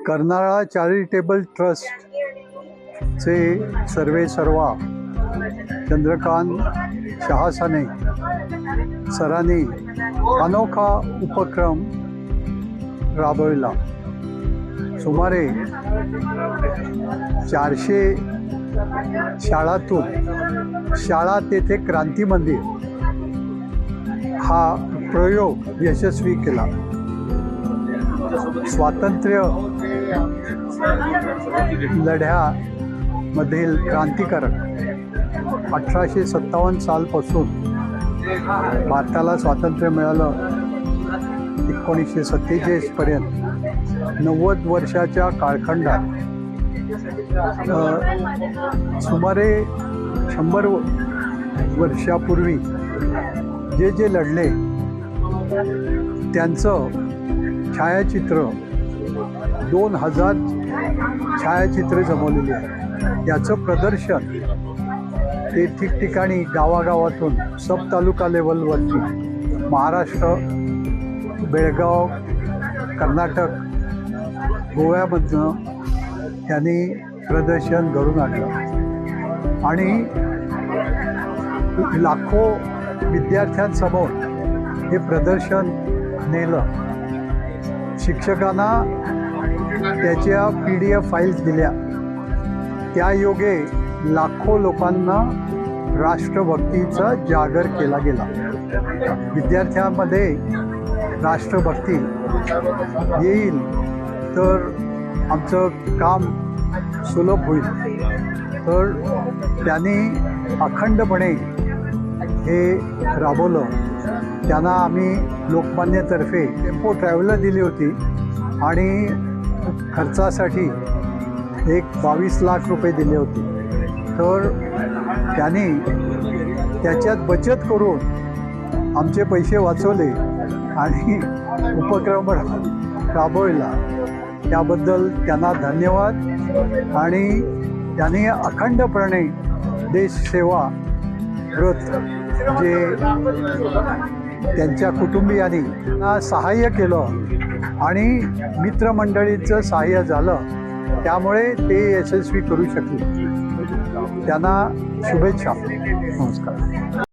Karnala charitable ट्रस्टचे सर्वेसर्वा चंद्रकांत शहासाने सरांनी अनोखा उपक्रम राबविला। सुमारे 400 शाळातून शाळा तेथे क्रांती मंदिर हा प्रयोग यशस्वी केला। स्वातंत्र्य लढ्यामधील क्रांतिकारक 1857 सालपासून भारताला स्वातंत्र्य मिळालं 1947 पर्यंत 90 वर्षाच्या कालखंडात सुमारे 100 वर्षापूर्वी जे लढले त्यांचं छायाचित्र 2000 छायाचित्रे जमवलेली आहेत। याचं प्रदर्शन ते ठिकठिकाणी गावागावातून सब तालुका लेवलवरती महाराष्ट्र, बेळगाव, कर्नाटक, गोव्यामधनं त्यांनी प्रदर्शन घडून आणलं आणि लाखो विद्यार्थ्यांसमोर हे प्रदर्शन नेलं। शिक्षकांना त्याच्या PDF फाईल्स दिल्या। त्या योगे लाखो लोकांना राष्ट्रभक्तीचा जागर केला गेला। विद्यार्थ्यांमध्ये राष्ट्रभक्ती येईल तर आमचं काम सुलभ होईल। तर त्यांनी अखंडपणे हे राबवलं। त्यांना आम्ही लोकमान्यतर्फे टेम्पो ट्रॅव्हलर दिली होती आणि खर्चासाठी एक 22 लाख रुपये दिले होते। तर त्यांनी त्याच्यात बचत करून आमचे पैसे वाचवले आणि उपक्रम राबवला। त्याबद्दल त्यांना धन्यवाद। आणि त्यांनी अखंडपणे देशसेवा व्रत जे त्यांच्या कुटुंबियांनी सहाय्य केलं आणि मित्रमंडळीचं सहाय्य झालं, त्यामुळे ते यशस्वी करू शकले। त्यांना शुभेच्छा। नमस्कार।